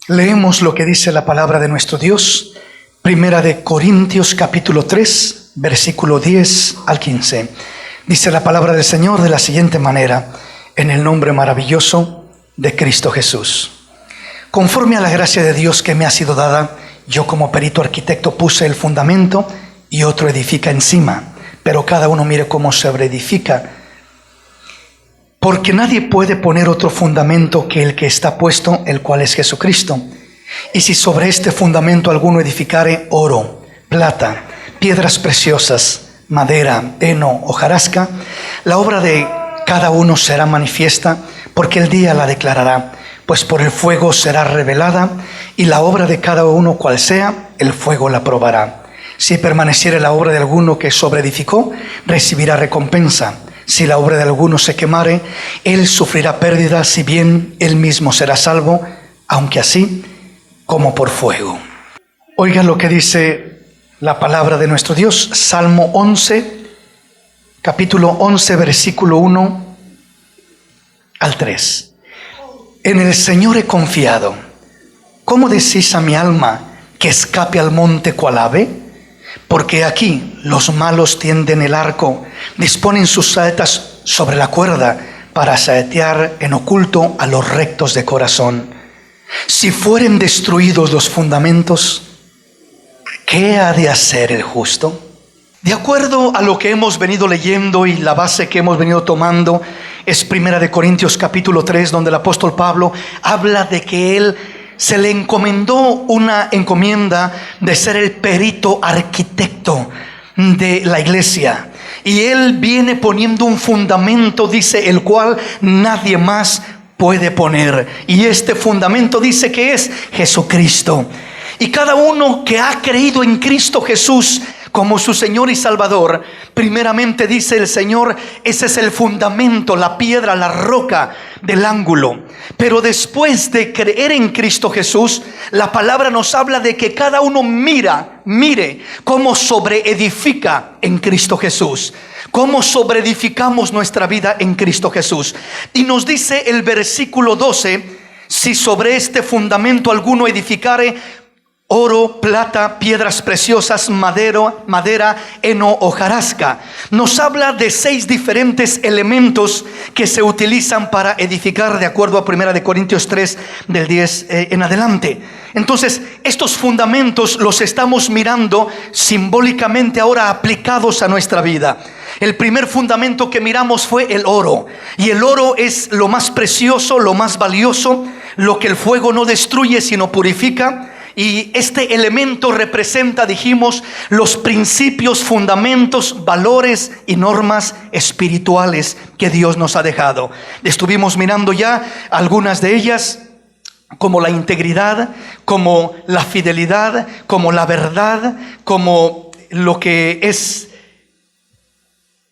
Leemos lo que dice la palabra de nuestro Dios, Primera de Corintios capítulo 3, versículo 10 al 15. Dice la palabra del Señor de la siguiente manera: en el nombre maravilloso de Cristo Jesús. Conforme a la gracia de Dios que me ha sido dada, yo como perito arquitecto puse el fundamento y otro edifica encima, pero cada uno mire cómo sobreedifica. Porque nadie puede poner otro fundamento que el que está puesto, el cual es Jesucristo. Y si sobre este fundamento alguno edificare oro, plata, piedras preciosas, madera, heno, hojarasca, la obra de cada uno será manifiesta, porque el día la declarará, pues por el fuego será revelada, y la obra de cada uno cual sea, el fuego la probará. Si permaneciere la obra de alguno que sobreedificó, recibirá recompensa. Si la obra de alguno se quemare, él sufrirá pérdida, si bien él mismo será salvo, aunque así como por fuego. Oigan lo que dice la palabra de nuestro Dios, Salmo 11, capítulo 11, versículo 1 al 3. En el Señor he confiado. ¿Cómo decís a mi alma que escape al monte cual ave? Porque aquí los malos tienden el arco, disponen sus saetas sobre la cuerda para saetear en oculto a los rectos de corazón. Si fueren destruidos los fundamentos, ¿qué ha de hacer el justo? De acuerdo a lo que hemos venido leyendo y la base que hemos venido tomando es Primera de Corintios capítulo 3, donde el apóstol Pablo habla de que él se le encomendó una encomienda de ser el perito arquitecto de la iglesia. Y él viene poniendo un fundamento, dice, el cual nadie más puede poner. Y este fundamento dice que es Jesucristo. Y cada uno que ha creído en Cristo Jesús como su Señor y Salvador, primeramente dice el Señor, ese es el fundamento, la piedra, la roca del ángulo. Pero después de creer en Cristo Jesús, la palabra nos habla de que cada uno mire cómo sobreedifica en Cristo Jesús, cómo sobreedificamos nuestra vida en Cristo Jesús. Y nos dice el versículo 12, si sobre este fundamento alguno edificare oro, plata, piedras preciosas, madera, heno, hojarasca. Nos habla de 6 diferentes elementos que se utilizan para edificar, de acuerdo a 1 de Corintios 3, del 10 en adelante. Entonces, estos fundamentos los estamos mirando simbólicamente ahora aplicados a nuestra vida. El primer fundamento que miramos fue el oro. Y el oro es lo más precioso, lo más valioso, lo que el fuego no destruye sino purifica. Y este elemento representa, dijimos, los principios, fundamentos, valores y normas espirituales que Dios nos ha dejado. Estuvimos mirando ya algunas de ellas, como la integridad, como la fidelidad, como la verdad, como lo que es...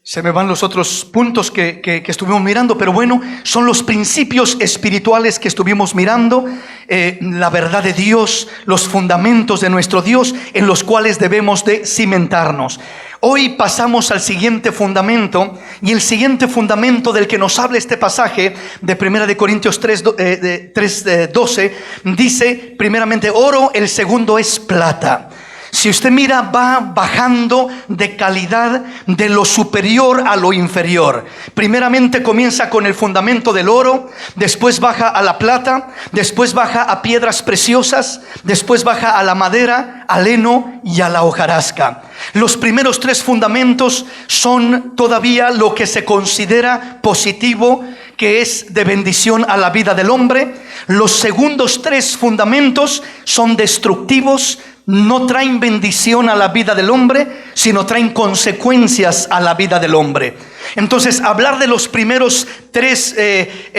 Se me van los otros puntos que estuvimos mirando, pero bueno, son los principios espirituales que estuvimos mirando, la verdad de Dios, los fundamentos de nuestro Dios en los cuales debemos de cimentarnos. Hoy pasamos al siguiente fundamento, y el siguiente fundamento del que nos habla este pasaje de 1 de Corintios 3:12 dice primeramente oro, el segundo es plata. Si usted mira, va bajando de calidad de lo superior a lo inferior. Primeramente comienza con el fundamento del oro, después baja a la plata, después baja a piedras preciosas, después baja a la madera, al heno y a la hojarasca. Los primeros 3 fundamentos son todavía lo que se considera positivo, que es de bendición a la vida del hombre. Los segundos 3 fundamentos son destructivos, no traen bendición a la vida del hombre, sino traen consecuencias a la vida del hombre. Entonces, hablar de los primeros 3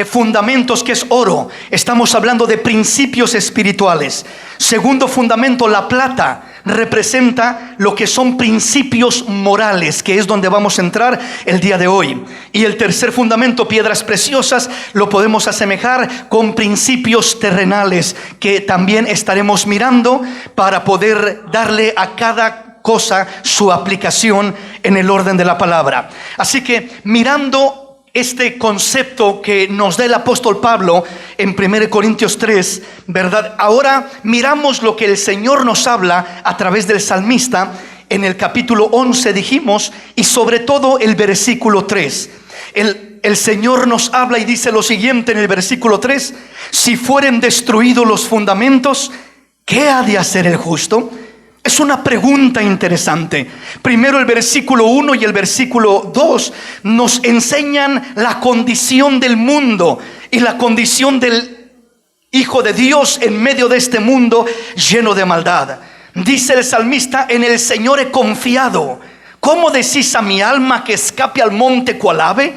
fundamentos, que es oro, estamos hablando de principios espirituales. Segundo fundamento, la plata, representa lo que son principios morales, que es donde vamos a entrar el día de hoy. Y el tercer fundamento, piedras preciosas, lo podemos asemejar con principios terrenales, que también estaremos mirando para poder darle a cada cosa su aplicación en el orden de la palabra. Así que mirando este concepto que nos da el apóstol Pablo en 1 Corintios 3, ¿verdad? Ahora miramos lo que el Señor nos habla a través del salmista en el capítulo 11, dijimos, y sobre todo el versículo 3. El Señor nos habla y dice lo siguiente en el versículo 3: si fueren destruidos los fundamentos, ¿qué ha de hacer el justo? Es una pregunta interesante. Primero el versículo 1 y el versículo 2 nos enseñan la condición del mundo y la condición del Hijo de Dios en medio de este mundo lleno de maldad. Dice el salmista: en el Señor he confiado. ¿Cómo decís a mi alma que escape al monte cual ave?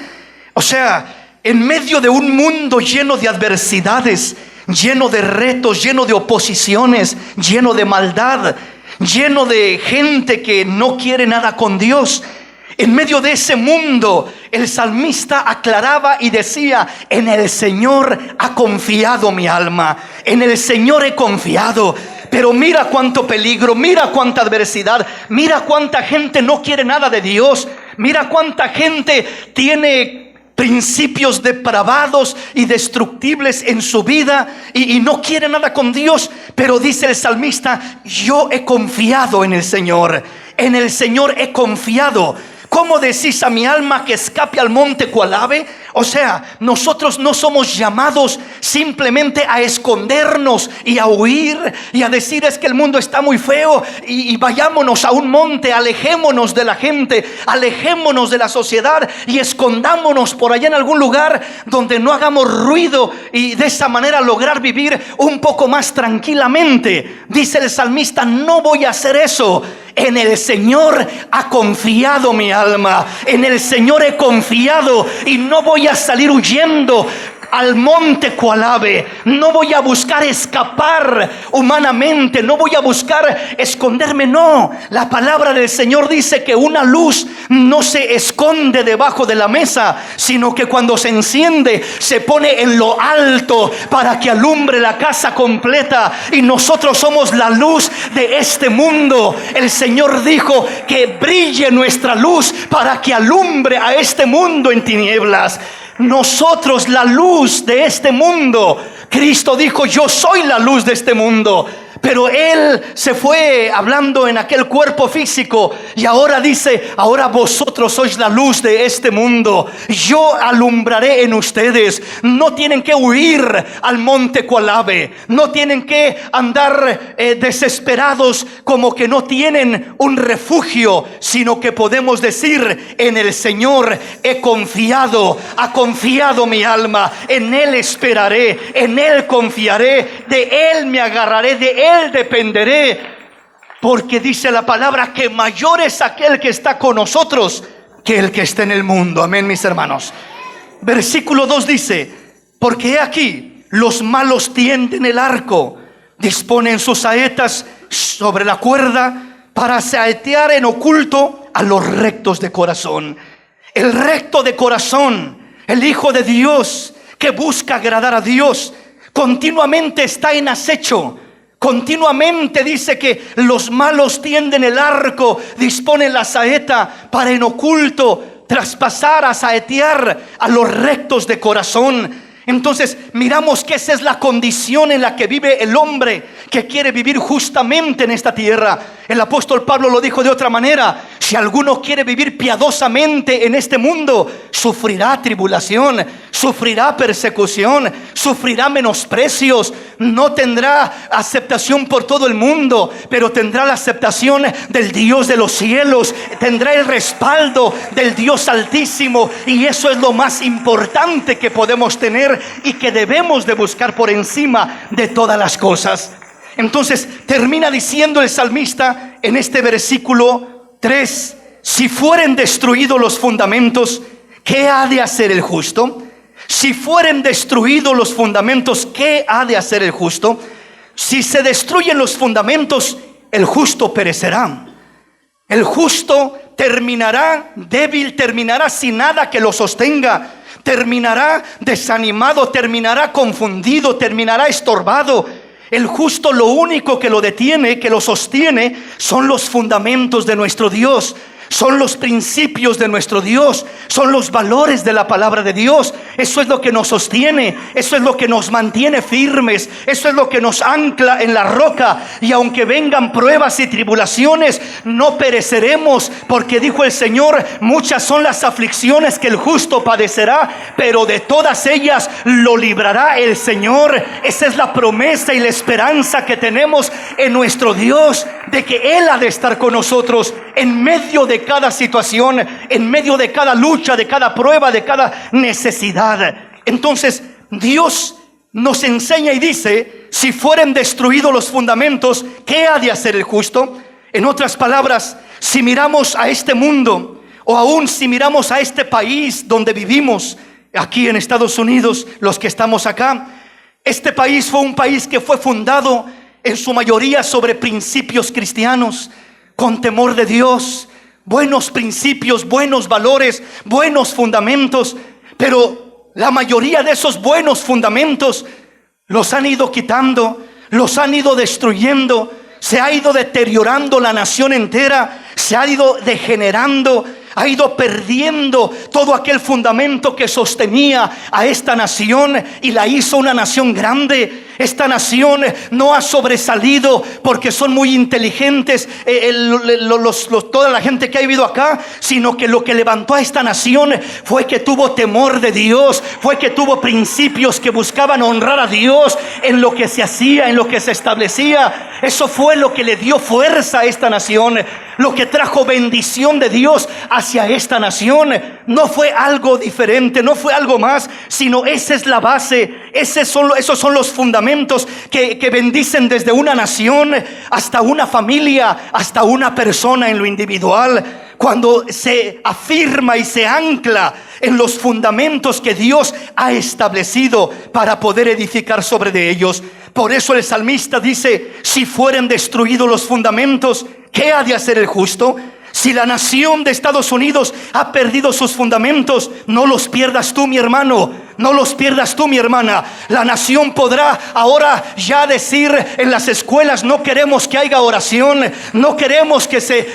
O sea, en medio de un mundo lleno de adversidades, lleno de retos, lleno de oposiciones, lleno de maldad, lleno de gente que no quiere nada con Dios, en medio de ese mundo, el salmista aclaraba y decía: en el Señor ha confiado mi alma, en el Señor he confiado. Pero mira cuánto peligro, mira cuánta adversidad, mira cuánta gente no quiere nada de Dios, mira cuánta gente tiene principios depravados y destructibles en su vida y no quiere nada con Dios. Pero dice el salmista: yo he confiado en el Señor he confiado. ¿Cómo decís a mi alma que escape al monte cual ave? O sea, nosotros no somos llamados simplemente a escondernos y a huir y a decir: es que el mundo está muy feo y vayámonos a un monte, alejémonos de la gente, alejémonos de la sociedad y escondámonos por allá en algún lugar donde no hagamos ruido y de esa manera lograr vivir un poco más tranquilamente. Dice el salmista: no voy a hacer eso. En el Señor ha confiado mi alma, en el Señor he confiado y no voy a salir huyendo al monte cual ave. No voy a buscar escapar humanamente, no voy a buscar esconderme, no. La palabra del Señor dice que una luz no se esconde debajo de la mesa, sino que cuando se enciende se pone en lo alto para que alumbre la casa completa. Y nosotros somos la luz de este mundo. El Señor dijo que brille nuestra luz para que alumbre a este mundo en tinieblas. Nosotros la luz de este mundo. Cristo dijo: yo soy la luz de este mundo. Pero Él se fue hablando en aquel cuerpo físico y ahora dice: ahora vosotros sois la luz de este mundo. Yo alumbraré en ustedes. No tienen que huir al monte cual ave. No tienen que andar desesperados como que no tienen un refugio, sino que podemos decir: en el Señor he confiado. Ha confiado mi alma. En Él esperaré. En Él confiaré. De Él me agarraré. De Él dependeré, porque dice la palabra que mayor es aquel que está con nosotros que el que está en el mundo. Amén, mis hermanos. Versículo 2 dice: porque he aquí los malos tienden el arco, disponen sus saetas sobre la cuerda para saetear en oculto a los rectos de corazón. El recto de corazón, el Hijo de Dios que busca agradar a Dios, continuamente está en acecho. Continuamente dice que los malos tienden el arco, disponen la saeta para en oculto traspasar, a saetear a los rectos de corazón. Entonces miramos que esa es la condición en la que vive el hombre que quiere vivir justamente en esta tierra. El apóstol Pablo lo dijo de otra manera: si alguno quiere vivir piadosamente en este mundo, sufrirá tribulación, sufrirá persecución, sufrirá menosprecios, no tendrá aceptación por todo el mundo, pero tendrá la aceptación del Dios de los cielos, tendrá el respaldo del Dios Altísimo. Y eso es lo más importante que podemos tener y que debemos de buscar por encima de todas las cosas. Entonces termina diciendo el salmista en este versículo 3: si fueren destruidos los fundamentos, ¿qué ha de hacer el justo? Si fueren destruidos los fundamentos, ¿qué ha de hacer el justo? Si se destruyen los fundamentos, el justo perecerá. El justo terminará débil, terminará sin nada que lo sostenga, terminará desanimado, terminará confundido, terminará estorbado. El justo, lo único que lo detiene, que lo sostiene, son los fundamentos de nuestro Dios. son los principios de nuestro Dios, son los valores de la palabra de Dios. Eso es lo que nos sostiene, eso es lo que nos mantiene firmes, eso es lo que nos ancla en la roca. Y aunque vengan pruebas y tribulaciones, no pereceremos, porque dijo el Señor: muchas son las aflicciones que el justo padecerá, pero de todas ellas lo librará el Señor. Esa es la promesa y la esperanza que tenemos en nuestro Dios, de que Él ha de estar con nosotros en medio de cada situación, en medio de cada lucha, de cada prueba, de cada necesidad. Entonces Dios nos enseña y dice: si fueren destruidos los fundamentos, ¿qué ha de hacer el justo? En otras palabras, si miramos a este mundo, o aún si miramos a este país donde vivimos, aquí en Estados Unidos, los que estamos acá, este país fue un país que fue fundado en su mayoría sobre principios cristianos, con temor de Dios, buenos principios, buenos valores, buenos fundamentos. Pero la mayoría de esos buenos fundamentos los han ido quitando, los han ido destruyendo. Se ha ido deteriorando la nación entera, se ha ido degenerando, ha ido perdiendo todo aquel fundamento que sostenía a esta nación y la hizo una nación grande. Esta nación no ha sobresalido porque son muy inteligentes toda la gente que ha vivido acá, sino que lo que levantó a esta nación fue que tuvo temor de Dios, fue que tuvo principios que buscaban honrar a Dios en lo que se hacía, en lo que se establecía. Eso fue lo que le dio fuerza a esta nación, lo que trajo bendición de Dios hacia esta nación. No fue algo diferente, no fue algo más, sino esa es la base, esos son los fundamentos que bendicen desde una nación hasta una familia, hasta una persona en lo individual. Cuando se afirma y se ancla en los fundamentos que Dios ha establecido para poder edificar sobre de ellos. Por eso el salmista dice: si fueren destruidos los fundamentos, ¿qué ha de hacer el justo? Si la nación de Estados Unidos ha perdido sus fundamentos, no los pierdas tú, mi hermano. No los pierdas tú, mi hermana. La nación podrá ahora ya decir en las escuelas: no queremos que haya oración, no queremos que se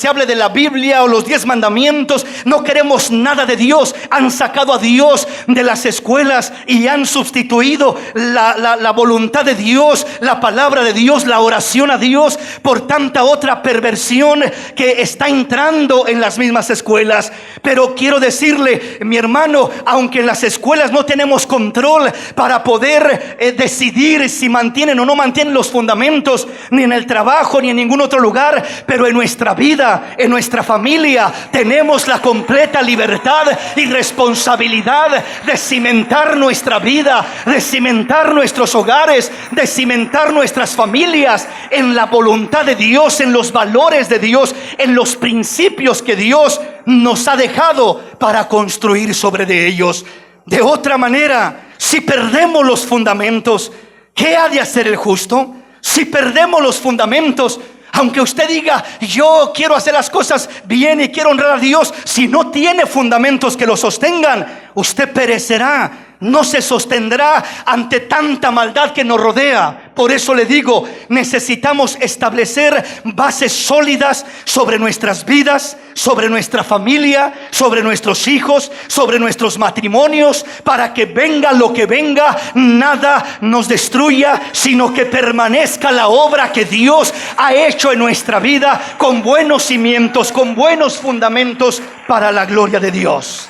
hable de la Biblia o los 10 mandamientos, no queremos nada de Dios. Han sacado a Dios de las escuelas y han sustituido la voluntad de Dios, la palabra de Dios, la oración a Dios, por tanta otra perversión que está entrando en las mismas escuelas. Pero quiero decirle, mi hermano, aunque en las escuelas no tenemos control para poder decidir si mantienen o no mantienen los fundamentos, ni en el trabajo ni en ningún otro lugar, pero en nuestra vida, en nuestra familia, tenemos la completa libertad y responsabilidad de cimentar nuestra vida, de cimentar nuestros hogares, de cimentar nuestras familias en la voluntad de Dios, en los valores de Dios, en los principios que Dios nos ha dejado para construir sobre de ellos. De otra manera, si perdemos los fundamentos, ¿qué ha de hacer el justo? Si perdemos los fundamentos, aunque usted diga: yo quiero hacer las cosas bien y quiero honrar a Dios, si no tiene fundamentos que lo sostengan, usted perecerá. No se sostendrá ante tanta maldad que nos rodea. Por eso le digo, necesitamos establecer bases sólidas sobre nuestras vidas, sobre nuestra familia, sobre nuestros hijos, sobre nuestros matrimonios, para que venga lo que venga, nada nos destruya, sino que permanezca la obra que Dios ha hecho en nuestra vida, con buenos cimientos, con buenos fundamentos, para la gloria de Dios.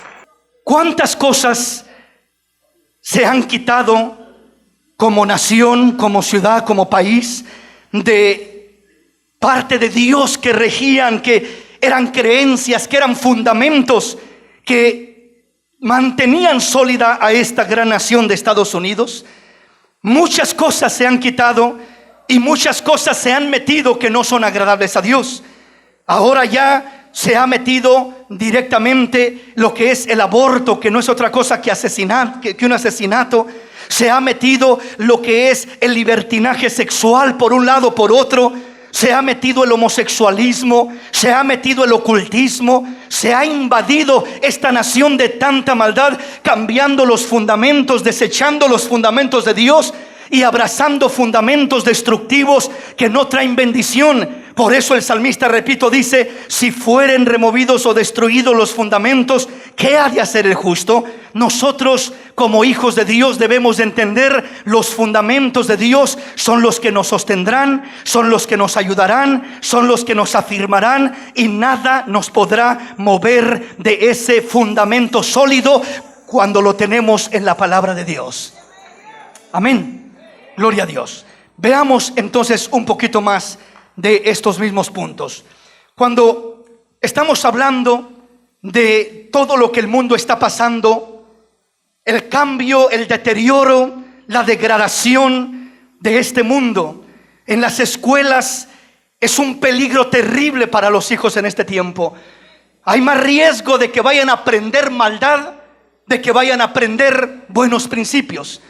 ¿Cuántas cosas se han quitado como nación, como ciudad, como país, de parte de Dios, que regían, que eran creencias, que eran fundamentos que mantenían sólida a esta gran nación de Estados Unidos? Muchas cosas se han quitado y muchas cosas se han metido que no son agradables a Dios. Ahora ya se ha metido directamente lo que es el aborto, que no es otra cosa que un asesinato. Se ha metido lo que es el libertinaje sexual por un lado, por otro. Se ha metido el homosexualismo, se ha metido el ocultismo. Se ha invadido esta nación de tanta maldad, cambiando los fundamentos, desechando los fundamentos de Dios y abrazando fundamentos destructivos que no traen bendición. Por eso el salmista, repito, dice: si fueren removidos o destruidos los fundamentos, ¿qué ha de hacer el justo? Nosotros como hijos de Dios debemos de entender: los fundamentos de Dios son los que nos sostendrán, son los que nos ayudarán, son los que nos afirmarán, y nada nos podrá mover de ese fundamento sólido cuando lo tenemos en la palabra de Dios. Amén. Gloria a Dios. Veamos entonces un poquito más de estos mismos puntos. Cuando estamos hablando de todo lo que el mundo está pasando, el cambio, el deterioro, la degradación de este mundo en las escuelas es un peligro terrible para los hijos en este tiempo. Hay más riesgo de que vayan a aprender maldad, de que vayan a aprender buenos principios.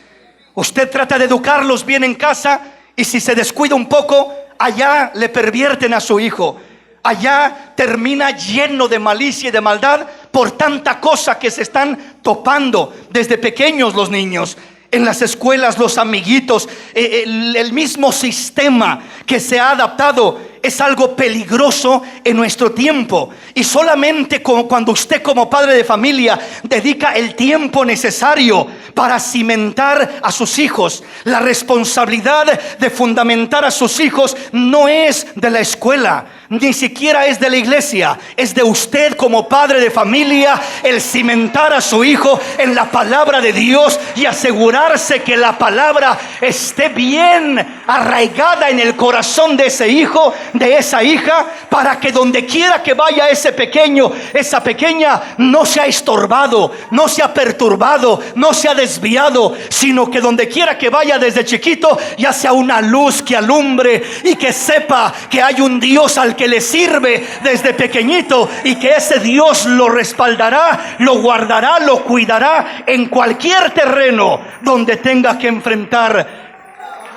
Usted trata de educarlos bien en casa, y si se descuida un poco, allá le pervierten a su hijo. Allá termina lleno de malicia y de maldad por tanta cosa que se están topando desde pequeños los niños. En las escuelas, los amiguitos, el mismo sistema que se ha adaptado es algo peligroso en nuestro tiempo. Y solamente cuando usted como padre de familia dedica el tiempo necesario para cimentar a sus hijos, la responsabilidad de fundamentar a sus hijos no es de la escuela, ni siquiera es de la iglesia, es de usted como padre de familia, el cimentar a su hijo en la palabra de Dios y asegurarse que la palabra esté bien arraigada en el corazón de ese hijo, de esa hija, para que donde quiera que vaya ese pequeño, esa pequeña, no sea estorbado, no sea perturbado, no sea desviado, sino que donde quiera que vaya desde chiquito ya sea una luz que alumbre y que sepa que hay un Dios al que le sirve desde pequeñito, y que ese Dios lo respaldará, lo guardará, lo cuidará en cualquier terreno donde tenga que enfrentar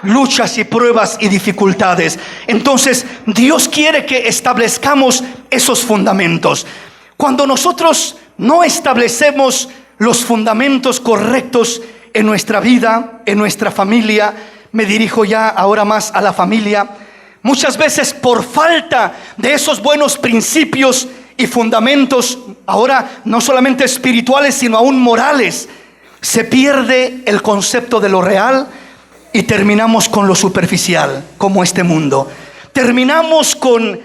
luchas y pruebas y dificultades. Entonces Dios quiere que establezcamos esos fundamentos. Cuando nosotros no establecemos los fundamentos correctos en nuestra vida, en nuestra familia, me dirijo ya ahora más a la familia, muchas veces por falta de esos buenos principios y fundamentos, ahora no solamente espirituales sino aún morales, se pierde el concepto de lo real y terminamos con lo superficial, como este mundo. Terminamos con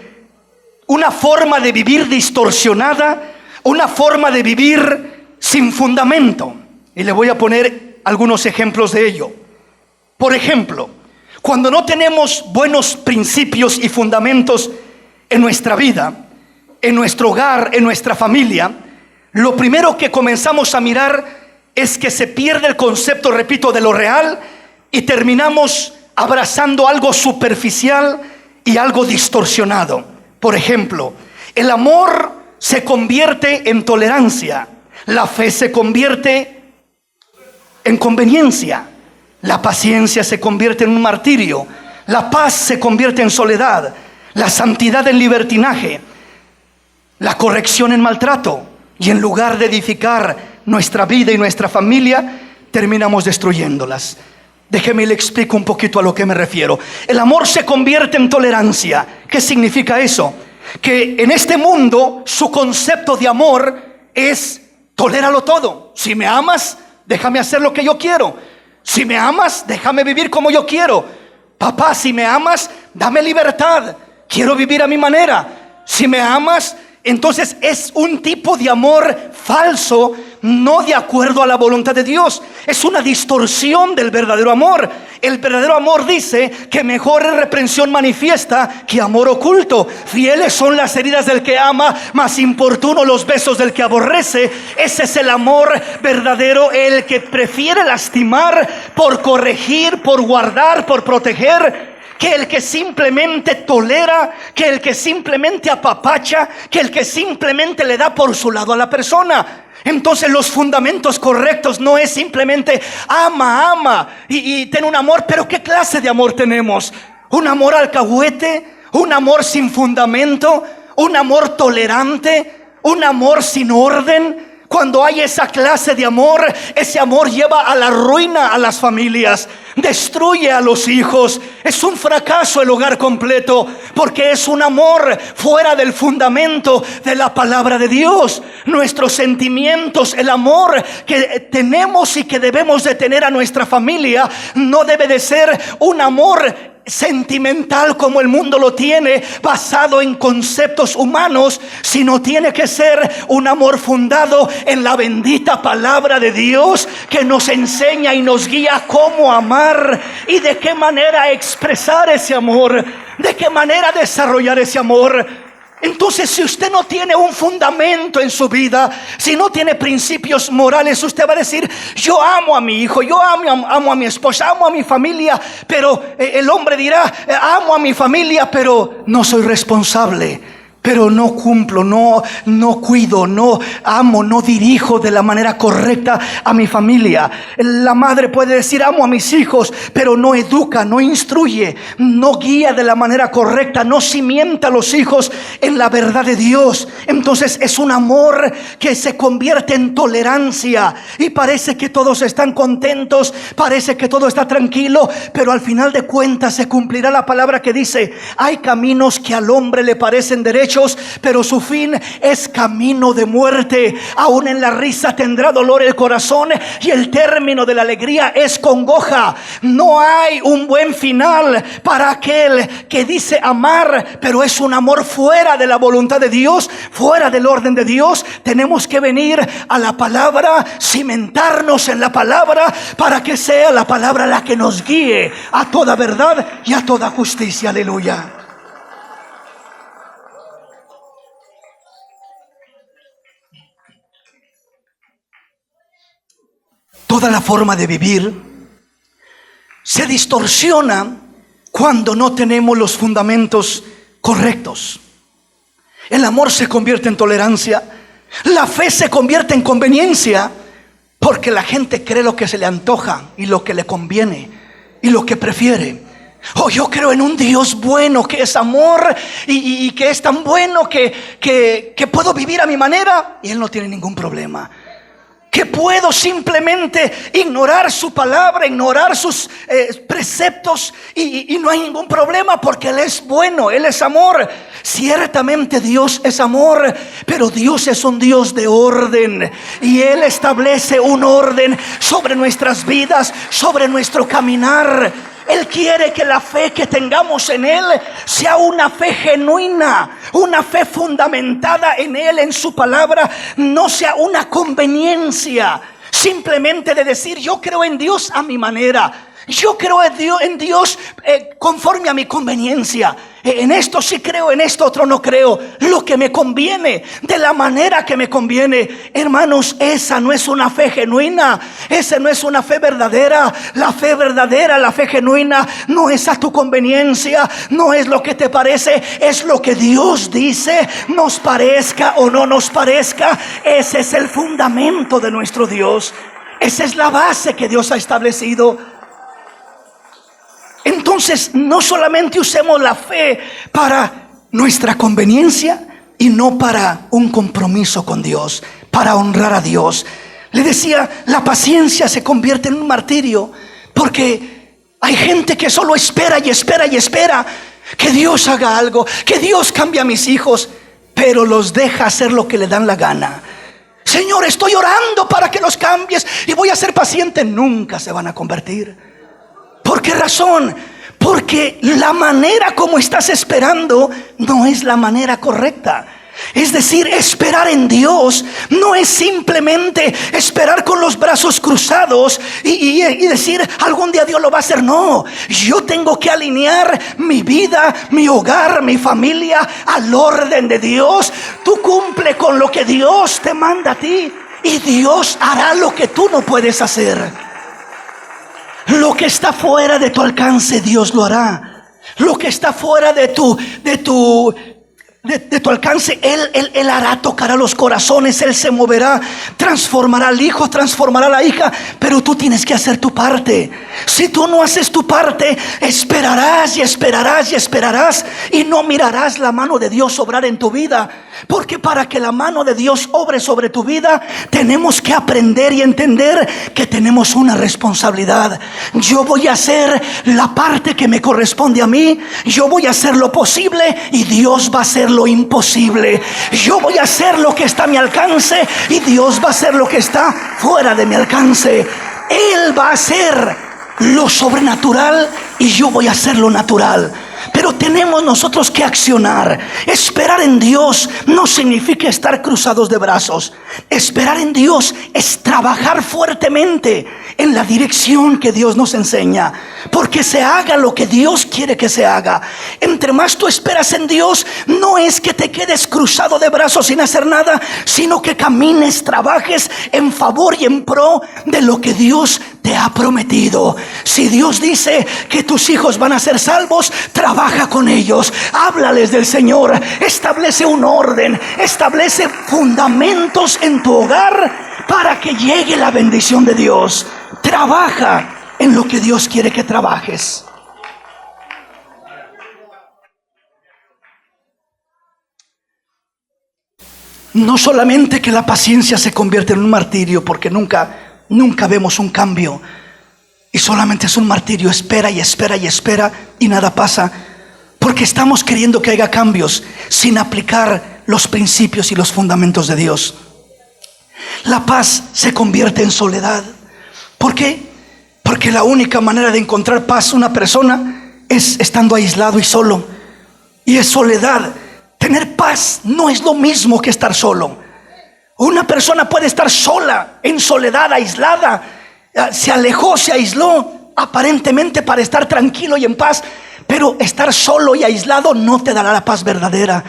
una forma de vivir distorsionada, una forma de vivir sin fundamento. Y le voy a poner algunos ejemplos de ello. Por ejemplo, cuando no tenemos buenos principios y fundamentos en nuestra vida, en nuestro hogar, en nuestra familia, lo primero que comenzamos a mirar es que se pierde el concepto, repito, de lo real, y terminamos abrazando algo superficial y algo distorsionado. Por ejemplo, el amor se convierte en tolerancia, la fe se convierte en conveniencia, la paciencia se convierte en un martirio, la paz se convierte en soledad, la santidad en libertinaje, la corrección en maltrato, y en lugar de edificar nuestra vida y nuestra familia, terminamos destruyéndolas. Déjeme le explico un poquito a lo que me refiero. El amor se convierte en tolerancia. ¿Qué significa eso? Que en este mundo su concepto de amor es: toléralo todo. Si me amas, déjame hacer lo que yo quiero. Si me amas, déjame vivir como yo quiero. Papá, si me amas, dame libertad. Quiero vivir a mi manera. Si me amas, entonces es un tipo de amor falso, no de acuerdo a la voluntad de Dios. Es una distorsión del verdadero amor. El verdadero amor dice que mejor es reprensión manifiesta que amor oculto. Fieles son las heridas del que ama, mas importuno los besos del que aborrece. Ese es el amor verdadero, el que prefiere lastimar por corregir, por guardar, por proteger, que el que simplemente tolera, que el que simplemente apapacha, que el que simplemente le da por su lado a la persona. Entonces los fundamentos correctos no es simplemente ama y ten un amor. Pero ¿qué clase de amor tenemos? ¿Un amor alcahuete? ¿Un amor sin fundamento? ¿Un amor tolerante? ¿Un amor sin orden? Cuando hay esa clase de amor, ese amor lleva a la ruina a las familias, destruye a los hijos. Es un fracaso el hogar completo, porque es un amor fuera del fundamento de la palabra de Dios. Nuestros sentimientos, el amor que tenemos y que debemos de tener a nuestra familia, no debe de ser un amor sentimental como el mundo lo tiene, basado en conceptos humanos, sino tiene que ser un amor fundado en la bendita palabra de Dios, que nos enseña y nos guía cómo amar y de qué manera expresar ese amor, de qué manera desarrollar ese amor. Entonces, si usted no tiene un fundamento en su vida, si no tiene principios morales, usted va a decir: yo amo a mi hijo, yo amo a mi esposa, amo a mi familia. Pero el hombre dirá: amo a mi familia, pero no soy responsable, pero no cumplo, no cuido, no amo, no dirijo de la manera correcta a mi familia. La madre puede decir: amo a mis hijos, pero no educa, no instruye, no guía de la manera correcta, no cimienta a los hijos en la verdad de Dios. Entonces es un amor que se convierte en tolerancia, y parece que todos están contentos, parece que todo está tranquilo, pero al final de cuentas se cumplirá la palabra que dice: hay caminos que al hombre le parecen derechos, pero su fin es camino de muerte. Aún en la risa tendrá dolor el corazón, y el término de la alegría es congoja. No hay un buen final para aquel que dice amar, pero es un amor fuera de la voluntad de Dios, fuera del orden de Dios. Tenemos que venir a la palabra, cimentarnos en la palabra, para que sea la palabra la que nos guíe a toda verdad y a toda justicia. Aleluya. Toda la forma de vivir se distorsiona cuando no tenemos los fundamentos correctos. El amor se convierte en tolerancia, la fe se convierte en conveniencia, porque la gente cree lo que se le antoja y lo que le conviene y lo que prefiere. Yo creo en un Dios bueno, que es amor, y que es tan bueno que puedo vivir a mi manera, y Él no tiene ningún problema. Que puedo simplemente ignorar su palabra, ignorar sus preceptos, y no hay ningún problema, porque Él es bueno, Él es amor. Ciertamente Dios es amor, pero Dios es un Dios de orden, y Él establece un orden sobre nuestras vidas, sobre nuestro caminar. Él quiere que la fe que tengamos en Él sea una fe genuina, una fe fundamentada en Él, en su palabra. No sea una conveniencia, simplemente de decir: yo creo en Dios a mi manera, yo creo en Dios conforme a mi conveniencia. En esto sí creo, en esto otro no creo. Lo que me conviene, de la manera que me conviene. Hermanos, esa no es una fe genuina, esa no es una fe verdadera. La fe verdadera, la fe genuina, no es a tu conveniencia, no es lo que te parece, es lo que Dios dice, nos parezca o no nos parezca. Ese es el fundamento de nuestro Dios, esa es la base que Dios ha establecido. Entonces, no solamente usemos la fe para nuestra conveniencia, y no para un compromiso con Dios, para honrar a Dios. Le decía, la paciencia se convierte en un martirio, porque hay gente que solo espera y espera y espera que Dios haga algo, que Dios cambie a mis hijos, pero los deja hacer lo que le dan la gana. Señor, estoy orando para que los cambies y voy a ser paciente. Nunca se van a convertir. ¿Por qué razón? Porque la manera como estás esperando no es la manera correcta. Es decir, esperar en Dios no es simplemente esperar con los brazos cruzados y decir: algún día Dios lo va a hacer. No, yo tengo que alinear mi vida, mi hogar, mi familia al orden de Dios. Tú cumple con lo que Dios te manda a ti, y Dios hará lo que tú no puedes hacer. Lo que está fuera de tu alcance, Dios lo hará. Lo que está fuera de tu alcance, Él hará, tocará los corazones, Él se moverá, transformará al hijo, transformará a la hija. Pero tú tienes que hacer tu parte. Si tú no haces tu parte, esperarás y esperarás y esperarás, y no mirarás la mano de Dios obrar en tu vida. Porque para que la mano de Dios obre sobre tu vida, tenemos que aprender y entender que tenemos una responsabilidad. Yo voy a hacer la parte que me corresponde a mí. Yo voy a hacer lo posible y Dios va a hacer lo imposible. Yo voy a hacer lo que está a mi alcance y Dios va a hacer lo que está fuera de mi alcance. Él va a hacer lo sobrenatural y yo voy a hacer lo natural. Pero tenemos nosotros que accionar. Esperar en Dios no significa estar cruzados de brazos. Esperar en Dios es trabajar fuertemente en la dirección que Dios nos enseña, porque se haga lo que Dios quiere que se haga. Entre más tú esperas en Dios, no es que te quedes cruzado de brazos sin hacer nada, sino que camines, trabajes en favor y en pro de lo que Dios te ha prometido. Si Dios dice que tus hijos van a ser salvos, trabaja con ellos, háblales del Señor, establece un orden, establece fundamentos en tu hogar para que llegue la bendición de Dios. Trabaja en lo que Dios quiere que trabajes. No solamente que la paciencia se convierte en un martirio, porque nunca vemos un cambio, y solamente es un martirio, espera y espera y espera y nada pasa, porque estamos queriendo que haya cambios sin aplicar los principios y los fundamentos de Dios. La paz se convierte en soledad. ¿Por qué? Porque la única manera de encontrar paz una persona es estando aislado y solo, y es soledad. Tener paz no es lo mismo que estar solo. Una persona puede estar sola, en soledad, aislada, se alejó, se aisló aparentemente para estar tranquilo y en paz, pero estar solo y aislado no te dará la paz verdadera.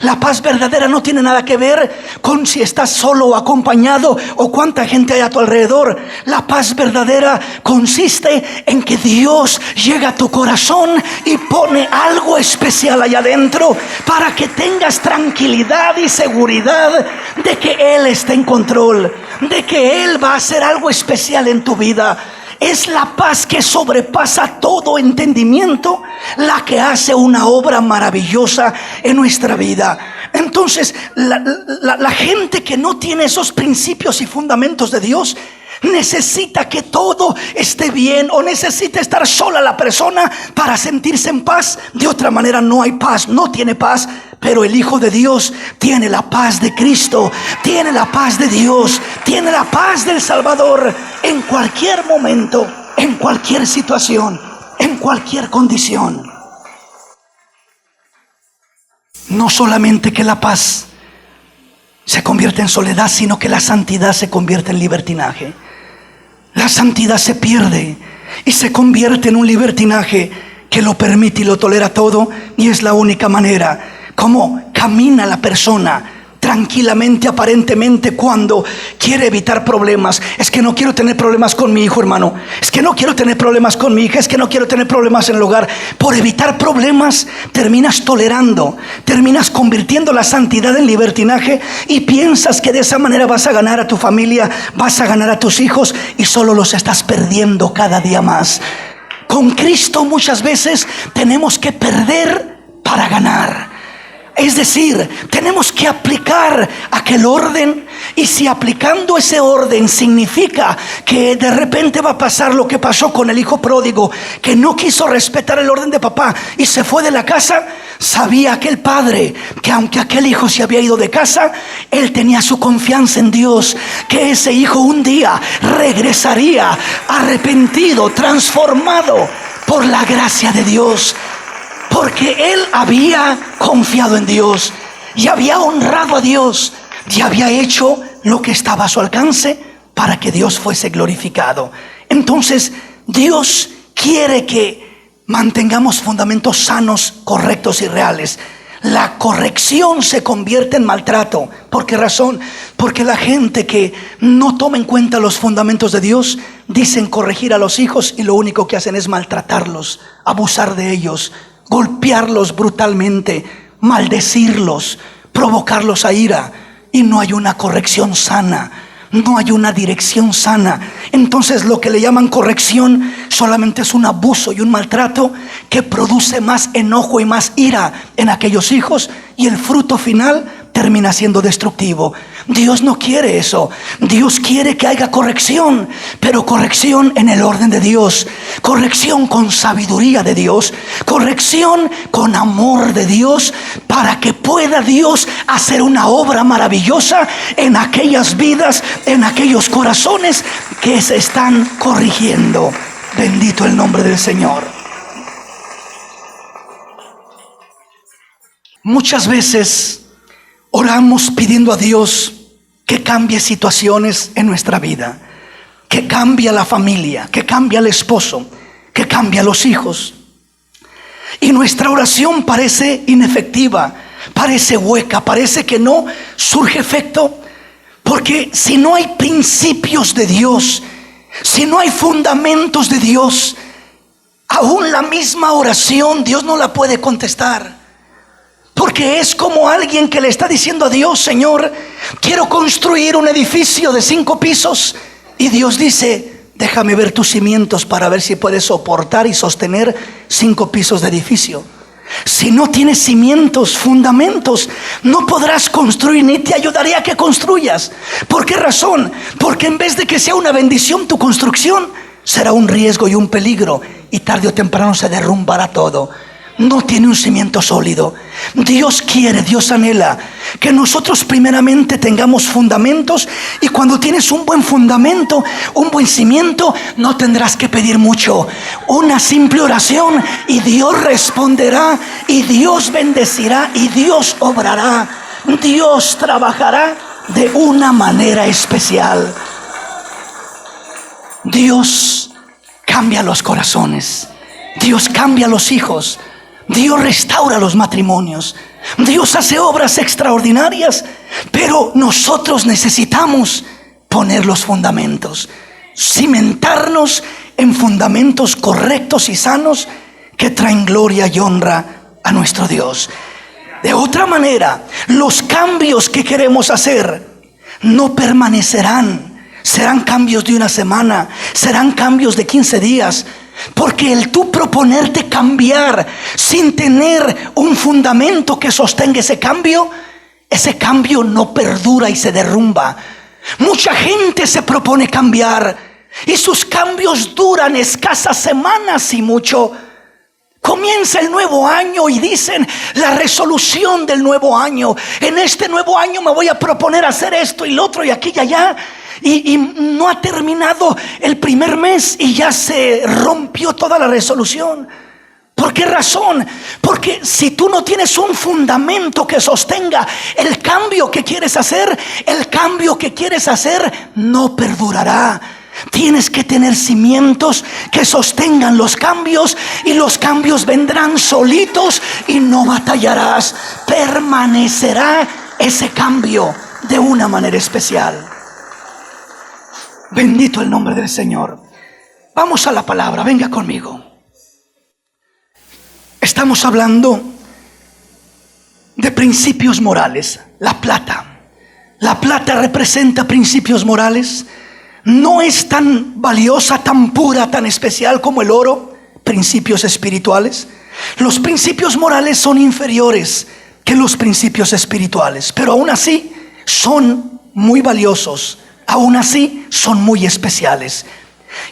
La paz verdadera no tiene nada que ver con si estás solo o acompañado o cuánta gente hay a tu alrededor. La paz verdadera consiste en que Dios llega a tu corazón y pone algo especial allá adentro para que tengas tranquilidad y seguridad de que Él está en control, de que Él va a hacer algo especial en tu vida. Es la paz que sobrepasa todo entendimiento la que hace una obra maravillosa en nuestra vida. Entonces, la gente que no tiene esos principios y fundamentos de Dios necesita que todo esté bien, o necesita estar sola la persona para sentirse en paz. De otra manera no hay paz, no tiene paz. Pero el Hijo de Dios tiene la paz de Cristo, tiene la paz de Dios, tiene la paz del Salvador en cualquier momento, en cualquier situación, en cualquier condición. No solamente que la paz se convierte en soledad, sino que la santidad se convierte en libertinaje. La santidad se pierde y se convierte en un libertinaje que lo permite y lo tolera todo, y es la única manera como camina la persona tranquilamente, aparentemente, cuando quiere evitar problemas. Es que no quiero tener problemas con mi hijo, hermano. Es que no quiero tener problemas con mi hija. Es que no quiero tener problemas en el hogar. Por evitar problemas terminas tolerando, terminas convirtiendo la santidad en libertinaje, y piensas que de esa manera vas a ganar a tu familia, vas a ganar a tus hijos, y solo los estás perdiendo cada día más. Con Cristo muchas veces tenemos que perder para ganar. Es decir, tenemos que aplicar aquel orden, y si aplicando ese orden significa que de repente va a pasar lo que pasó con el hijo pródigo, que no quiso respetar el orden de papá y se fue de la casa, sabía aquel padre que aunque aquel hijo se había ido de casa, él tenía su confianza en Dios, que ese hijo un día regresaría arrepentido, transformado por la gracia de Dios. Porque él había confiado en Dios y había honrado a Dios y había hecho lo que estaba a su alcance para que Dios fuese glorificado. Entonces, Dios quiere que mantengamos fundamentos sanos, correctos y reales. La corrección se convierte en maltrato. ¿Por qué razón? Porque la gente que no toma en cuenta los fundamentos de Dios dicen corregir a los hijos, y lo único que hacen es maltratarlos, abusar de ellos, golpearlos brutalmente, maldecirlos, provocarlos a ira, y no hay una corrección sana, no hay una dirección sana. Entonces lo que le llaman corrección solamente es un abuso y un maltrato que produce más enojo y más ira en aquellos hijos, y el fruto final termina siendo destructivo. Dios no quiere eso. Dios quiere que haya corrección, pero corrección en el orden de Dios, corrección con sabiduría de Dios, corrección con amor de Dios, para que pueda Dios hacer una obra maravillosa en aquellas vidas, en aquellos corazones que se están corrigiendo. Bendito el nombre del Señor. Muchas veces oramos pidiendo a Dios que cambie situaciones en nuestra vida, que cambie a la familia, que cambie al esposo, que cambie a los hijos. Y nuestra oración parece inefectiva, parece hueca, parece que no surge efecto, porque si no hay principios de Dios, si no hay fundamentos de Dios, aún la misma oración Dios no la puede contestar. Porque es como alguien que le está diciendo a Dios: Señor, quiero construir un edificio de 5 pisos. Y Dios dice: déjame ver tus cimientos para ver si puedes soportar y sostener 5 pisos de edificio. Si no tienes cimientos, fundamentos, no podrás construir, ni te ayudaré a que construyas. ¿Por qué razón? Porque en vez de que sea una bendición tu construcción, será un riesgo y un peligro, y tarde o temprano se derrumbará todo. No tiene un cimiento sólido. Dios quiere, Dios anhela que nosotros primeramente tengamos fundamentos, y cuando tienes un buen fundamento, un buen cimiento, no tendrás que pedir mucho. Una simple oración y Dios responderá, y Dios bendecirá, y Dios obrará. Dios trabajará de una manera especial. Dios cambia los corazones, Dios cambia los hijos, Dios restaura los matrimonios, Dios hace obras extraordinarias, pero nosotros necesitamos poner los fundamentos, cimentarnos en fundamentos correctos y sanos que traen gloria y honra a nuestro Dios. De otra manera, los cambios que queremos hacer no permanecerán. Serán cambios de una semana, serán cambios de 15 días. Porque el tú proponerte cambiar sin tener un fundamento que sostenga ese cambio no perdura y se derrumba. Mucha gente se propone cambiar y sus cambios duran escasas semanas y mucho. Comienza el nuevo año y dicen: la resolución del nuevo año, en este nuevo año me voy a proponer hacer esto y lo otro y aquí y allá. Y no ha terminado el primer mes y ya se rompió toda la resolución. ¿Por qué razón? Porque si tú no tienes un fundamento que sostenga el cambio que quieres hacer, el cambio que quieres hacer no perdurará. Tienes que tener cimientos que sostengan los cambios, y los cambios vendrán solitos y no batallarás. Permanecerá ese cambio de una manera especial. Bendito el nombre del Señor. Vamos a la palabra, venga conmigo. Estamos hablando de principios morales. La plata representa principios morales. No es tan valiosa, tan pura, tan especial como el oro. Principios espirituales. Los principios morales son inferiores que los principios espirituales, pero aún así son muy valiosos. Aún así son muy especiales.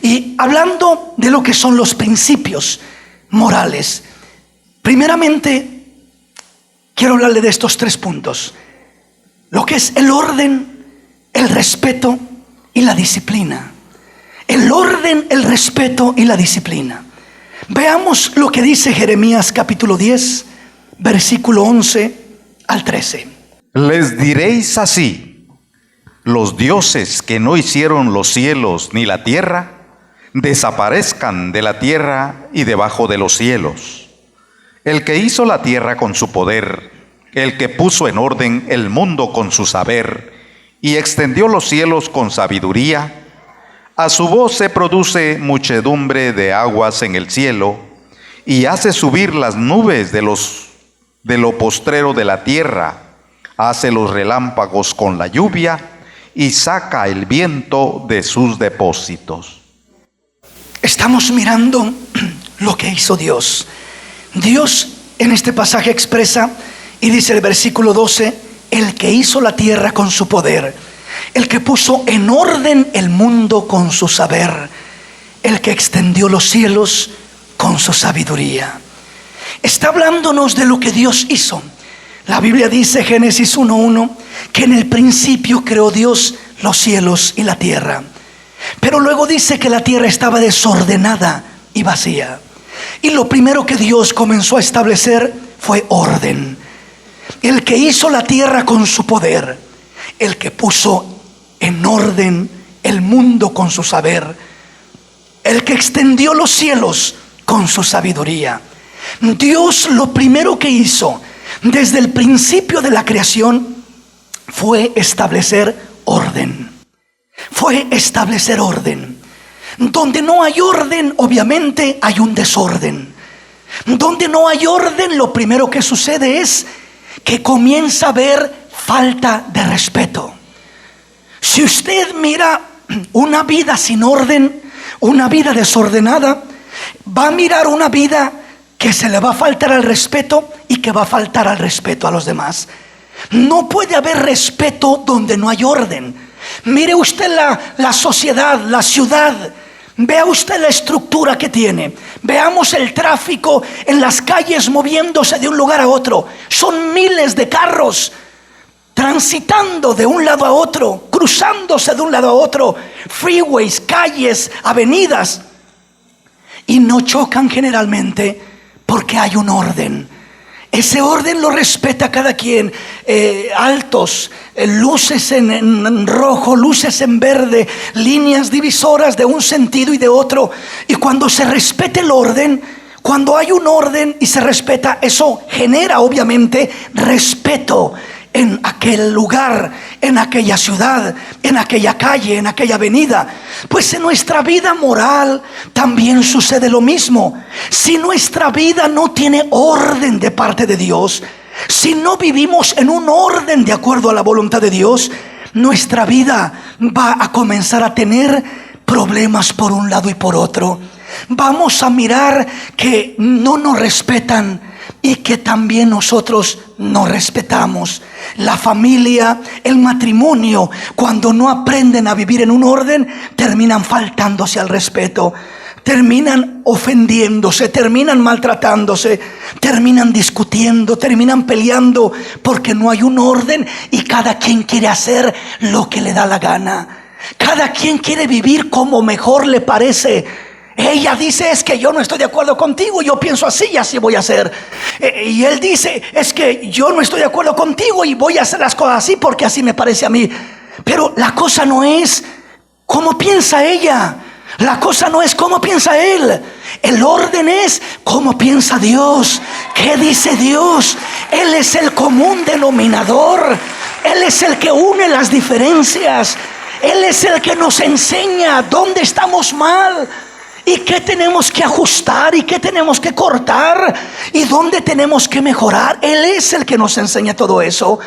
Y hablando de lo que son los principios morales, primeramente quiero hablarle de estos 3 puntos: lo que es el orden, el respeto y la disciplina. El orden, el respeto y la disciplina. Veamos lo que dice Jeremías capítulo 10, versículo 11 al 13. Les diréis así: los dioses que no hicieron los cielos ni la tierra, desaparezcan de la tierra y debajo de los cielos. El que hizo la tierra con su poder, el que puso en orden el mundo con su saber, y extendió los cielos con sabiduría, a su voz se produce muchedumbre de aguas en el cielo, y hace subir las nubes de lo postrero de la tierra, hace los relámpagos con la lluvia, y saca el viento de sus depósitos. Estamos mirando lo que hizo Dios. Dios en este pasaje expresa y dice el versículo 12: el que hizo la tierra con su poder, el que puso en orden el mundo con su saber, el que extendió los cielos con su sabiduría. Está hablándonos de lo que Dios hizo. La Biblia dice, Génesis 1:1, que en el principio creó Dios los cielos y la tierra. Pero luego dice que la tierra estaba desordenada y vacía. Y lo primero que Dios comenzó a establecer fue orden. El que hizo la tierra con su poder, el que puso en orden el mundo con su saber, el que extendió los cielos con su sabiduría. Dios lo primero que hizo desde el principio de la creación fue establecer orden. Fue establecer orden. Donde no hay orden, obviamente hay un desorden. Donde no hay orden, lo primero que sucede es que comienza a haber falta de respeto. Si usted mira una vida sin orden, una vida desordenada, va a mirar una vida que se le va a faltar al respeto y que va a faltar al respeto a los demás. No puede haber respeto donde no hay orden. Mire usted la sociedad, la ciudad. Vea usted la estructura que tiene. Veamos el tráfico en las calles moviéndose de un lugar a otro. Son miles de carros transitando de un lado a otro, cruzándose de un lado a otro. Freeways, calles, avenidas. Y no chocan generalmente porque hay un orden. Ese orden lo respeta cada quien. Altos, luces en rojo, luces en verde, líneas divisoras de un sentido y de otro. Y cuando se respeta el orden, cuando hay un orden y se respeta, eso genera obviamente respeto en aquel lugar, en aquella ciudad, en aquella calle, en aquella avenida. Pues en nuestra vida moral también sucede lo mismo. Si nuestra vida no tiene orden de parte de Dios, si no vivimos en un orden de acuerdo a la voluntad de Dios, nuestra vida va a comenzar a tener problemas por un lado y por otro. Vamos a mirar que no nos respetan y que también nosotros no respetamos. La familia, el matrimonio, cuando no aprenden a vivir en un orden, terminan faltándose al respeto, terminan ofendiéndose, terminan maltratándose, terminan discutiendo, terminan peleando, porque no hay un orden y cada quien quiere hacer lo que le da la gana. Cada quien quiere vivir como mejor le parece. Ella dice, es que yo no estoy de acuerdo contigo, yo pienso así y así voy a hacer. Y él dice, es que yo no estoy de acuerdo contigo y voy a hacer las cosas así porque así me parece a mí. Pero la cosa no es cómo piensa ella, la cosa no es cómo piensa él. El orden es cómo piensa Dios. ¿Qué dice Dios? Él es el común denominador. Él es el que une las diferencias. Él es el que nos enseña dónde estamos mal y qué tenemos que ajustar y qué tenemos que cortar y dónde tenemos que mejorar. Él es el que nos enseña todo eso.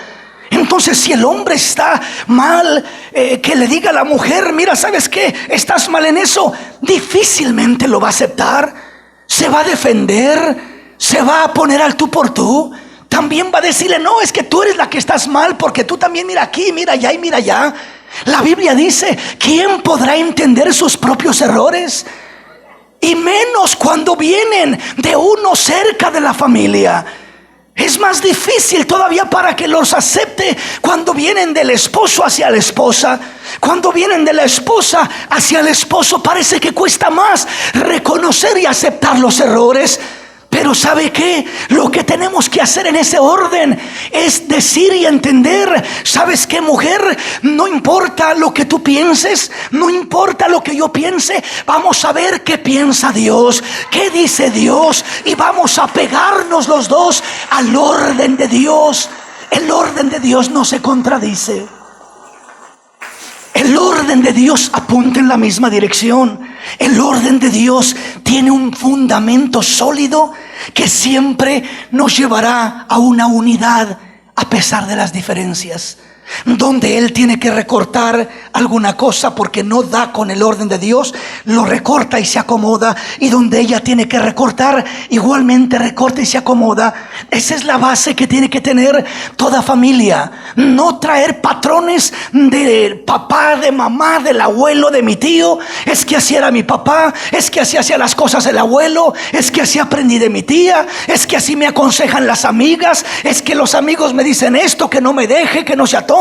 Entonces, si el hombre está mal, que le diga a la mujer, mira, ¿sabes qué? Estás mal en eso. Difícilmente lo va a aceptar. Se va a defender, se va a poner al tú por tú. También va a decirle, no, es que tú eres la que estás mal, porque tú también mira aquí, mira allá y mira allá. La Biblia dice, ¿quién podrá entender sus propios errores? Y menos cuando vienen de uno cerca de la familia. Es más difícil todavía para que los acepte cuando vienen del esposo hacia la esposa. Cuando vienen de la esposa hacia el esposo, parece que cuesta más reconocer y aceptar los errores. Pero ¿sabe qué? Lo que tenemos que hacer en ese orden es decir y entender, ¿sabes qué, mujer? No importa lo que tú pienses, no importa lo que yo piense, vamos a ver qué piensa Dios, qué dice Dios, y vamos a pegarnos los dos al orden de Dios. El orden de Dios no se contradice. El orden de Dios apunta en la misma dirección. El orden de Dios tiene un fundamento sólido que siempre nos llevará a una unidad a pesar de las diferencias. Donde él tiene que recortar alguna cosa porque no da con el orden de Dios, lo recorta y se acomoda. Y donde ella tiene que recortar, igualmente recorta y se acomoda. Esa es la base que tiene que tener toda familia. No traer patrones de papá, de mamá, del abuelo, de mi tío. Es que así era mi papá, es que así hacía las cosas el abuelo, es que así aprendí de mi tía, es que así me aconsejan las amigas, es que los amigos me dicen esto, que no me deje, que no sea tonto.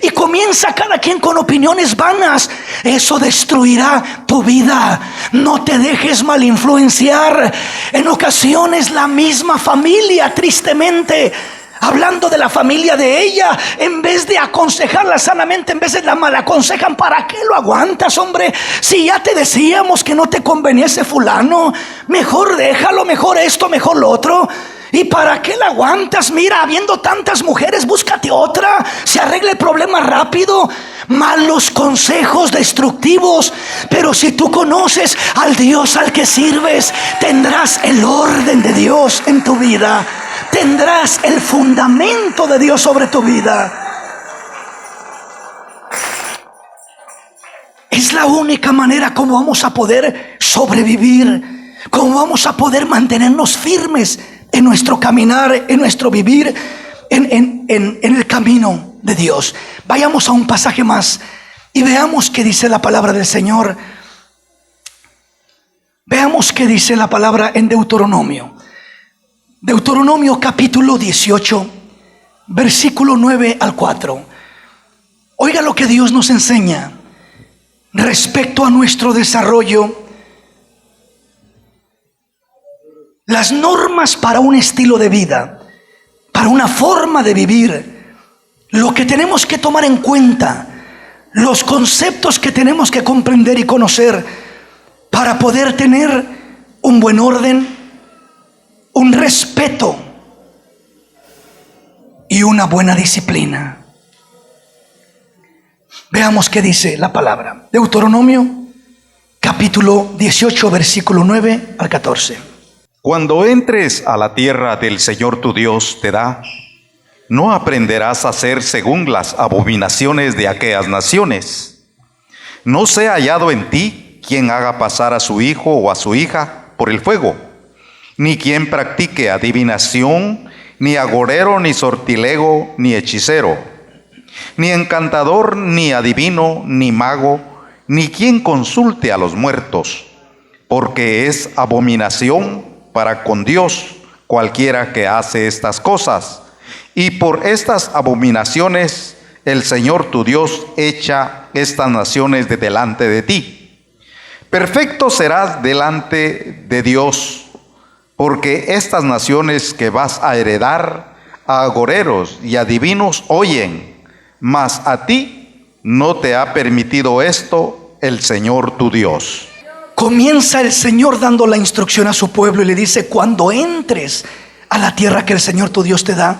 Y comienza cada quien con opiniones vanas. Eso destruirá tu vida. No te dejes mal influenciar. En ocasiones la misma familia, tristemente, hablando de la familia de ella, en vez de aconsejarla sanamente, en vez de la mal aconsejan. ¿Para qué lo aguantas, hombre? Si ya te decíamos que no te convenía ese fulano, mejor déjalo, mejor esto, mejor lo otro. ¿Y para qué la aguantas? Mira, habiendo tantas mujeres, búscate otra. Se arregla el problema rápido. Malos consejos destructivos. Pero si tú conoces al Dios al que sirves, tendrás el orden de Dios en tu vida. Tendrás el fundamento de Dios sobre tu vida. Es la única manera como vamos a poder sobrevivir, como vamos a poder mantenernos firmes en nuestro caminar, en nuestro vivir, en el camino de Dios. Vayamos a un pasaje más y veamos qué dice la palabra del Señor. Veamos qué dice la palabra en Deuteronomio. Deuteronomio capítulo 18, versículo 9 al 4. Oiga lo que Dios nos enseña respecto a nuestro desarrollo. Las normas para un estilo de vida, para una forma de vivir, lo que tenemos que tomar en cuenta, los conceptos que tenemos que comprender y conocer para poder tener un buen orden, un respeto y una buena disciplina. Veamos qué dice la palabra. Deuteronomio capítulo 18, versículo 9 al 14. Cuando entres a la tierra del Señor tu Dios te da, no aprenderás a hacer según las abominaciones de aquellas naciones. No sea hallado en ti quien haga pasar a su hijo o a su hija por el fuego, ni quien practique adivinación, ni agorero, ni sortilego, ni hechicero, ni encantador, ni adivino, ni mago, ni quien consulte a los muertos, porque es abominación para con Dios cualquiera que hace estas cosas. Y por estas abominaciones el Señor tu Dios echa estas naciones de delante de ti. Perfecto serás delante de Dios, porque estas naciones que vas a heredar a agoreros y adivinos oyen, mas a ti no te ha permitido esto el Señor tu Dios. Comienza el Señor dando la instrucción a su pueblo y le dice: cuando entres a la tierra que el Señor tu Dios te da,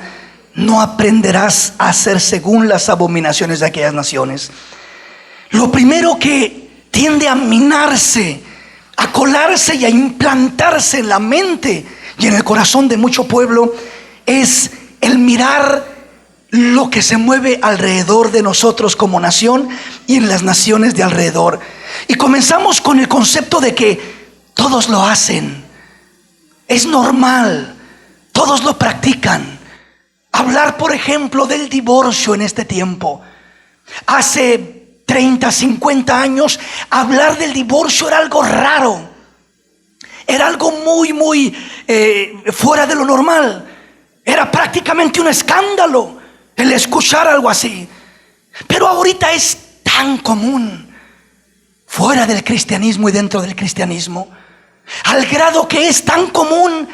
no aprenderás a hacer según las abominaciones de aquellas naciones. Lo primero que tiende a minarse, a colarse y a implantarse en la mente y en el corazón de mucho pueblo es el mirar lo que se mueve alrededor de nosotros como nación y en las naciones de alrededor. Y comenzamos con el concepto de que todos lo hacen, es normal, todos lo practican. Hablar, por ejemplo, del divorcio en este tiempo. Hace 30, 50 años, hablar del divorcio era algo raro. Era algo muy fuera de lo normal. Era prácticamente un escándalo el escuchar algo así. Pero ahorita es tan común, fuera del cristianismo y dentro del cristianismo, al grado que es tan común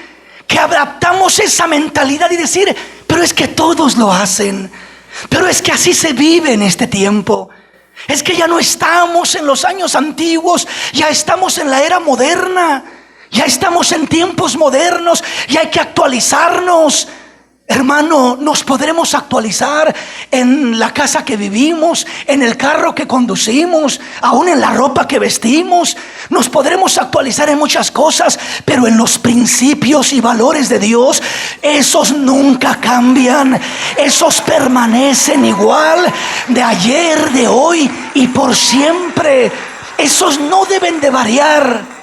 que adaptamos esa mentalidad y decir: pero es que todos lo hacen, pero es que así se vive en este tiempo. Es que ya no estamos en los años antiguos, ya estamos en la era moderna, ya estamos en tiempos modernos y hay que actualizarnos. Hermano, nos podremos actualizar en la casa que vivimos, en el carro que conducimos, aún en la ropa que vestimos. Nos podremos actualizar en muchas cosas, pero en los principios y valores de Dios, esos nunca cambian. Esos permanecen igual de ayer, de hoy y por siempre. Esos no deben de variar.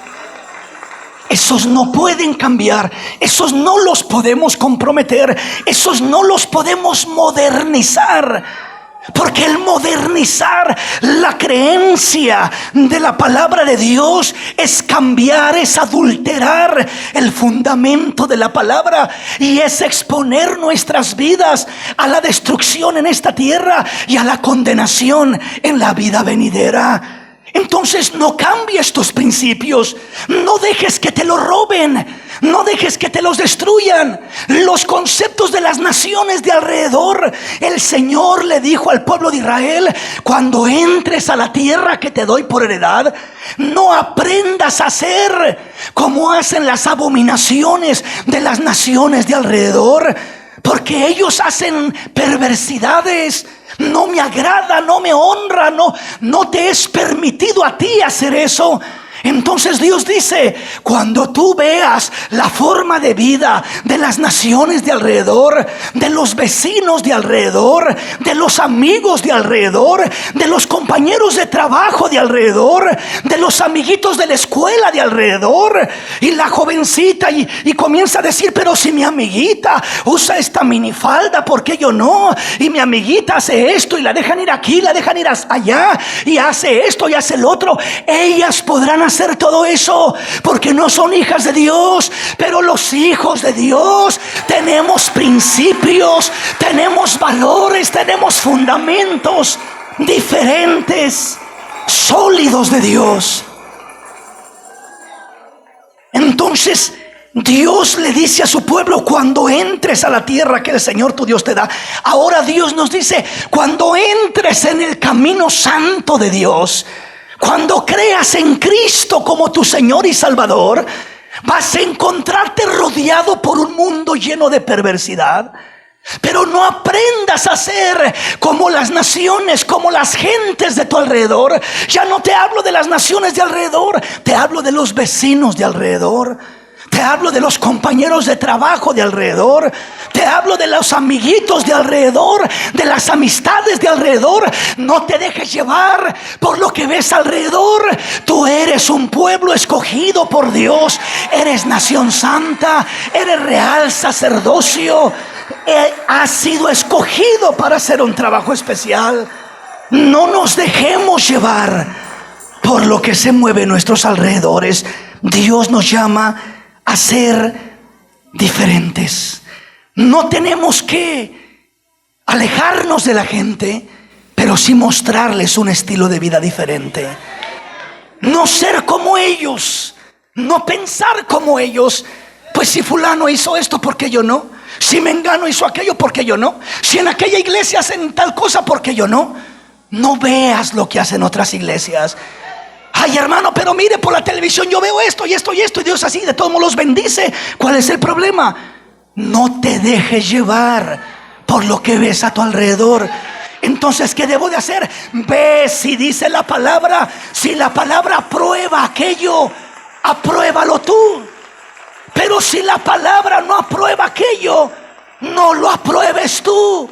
Esos no pueden cambiar, esos no los podemos comprometer, esos no los podemos modernizar. Porque el modernizar la creencia de la palabra de Dios es cambiar, es adulterar el fundamento de la palabra y es exponer nuestras vidas a la destrucción en esta tierra y a la condenación en la vida venidera. Entonces no cambies tus principios, no dejes que te los roben, no dejes que te los destruyan. Los conceptos de las naciones de alrededor, el Señor le dijo al pueblo de Israel: cuando entres a la tierra que te doy por heredad, no aprendas a hacer como hacen las abominaciones de las naciones de alrededor, porque ellos hacen perversidades. No me agrada, no me honra, no te es permitido a ti hacer eso. Entonces Dios dice: cuando tú veas la forma de vida de las naciones de alrededor, de los vecinos de alrededor, de los amigos de alrededor, de los compañeros de trabajo de alrededor, de los amiguitos de la escuela de alrededor, y la jovencita y comienza a decir: pero si mi amiguita usa esta minifalda, ¿por qué yo no? Y mi amiguita hace esto y la dejan ir aquí, la dejan ir allá, y hace esto y hace el otro. Ellas podrán hacer todo eso porque no son hijas de Dios, pero los hijos de Dios tenemos principios, tenemos valores, tenemos fundamentos diferentes, sólidos de Dios. Entonces Dios le dice a su pueblo: cuando entres a la tierra que el Señor tu Dios te da. Ahora Dios nos dice: cuando entres en el camino santo de Dios, cuando creas en Cristo como tu Señor y Salvador, vas a encontrarte rodeado por un mundo lleno de perversidad. Pero no aprendas a ser como las naciones, como las gentes de tu alrededor. Ya no te hablo de las naciones de alrededor, te hablo de los vecinos de alrededor. Te hablo de los compañeros de trabajo de alrededor. Te hablo de los amiguitos de alrededor, de las amistades de alrededor. No te dejes llevar por lo que ves alrededor. Tú eres un pueblo escogido por Dios. Eres nación santa, eres real sacerdocio. Has sido escogido para hacer un trabajo especial. No nos dejemos llevar por lo que se mueve en nuestros alrededores. Dios nos llama a ser diferentes. No tenemos que alejarnos de la gente, pero sí mostrarles un estilo de vida diferente. No ser como ellos, no pensar como ellos. Pues si fulano hizo esto, ¿por qué yo no? Si mengano hizo aquello, ¿por qué yo no? Si en aquella iglesia hacen tal cosa, ¿por qué yo no? No veas lo que hacen otras iglesias. Ay, hermano, pero mire, por la televisión yo veo esto y esto y esto, y Dios así de todos modos los bendice. ¿Cuál es el problema? No te dejes llevar por lo que ves a tu alrededor. Entonces, ¿qué debo de hacer? Ve si dice la palabra. Si la palabra aprueba aquello, apruébalo tú. Pero si la palabra no aprueba aquello, no lo apruebes tú.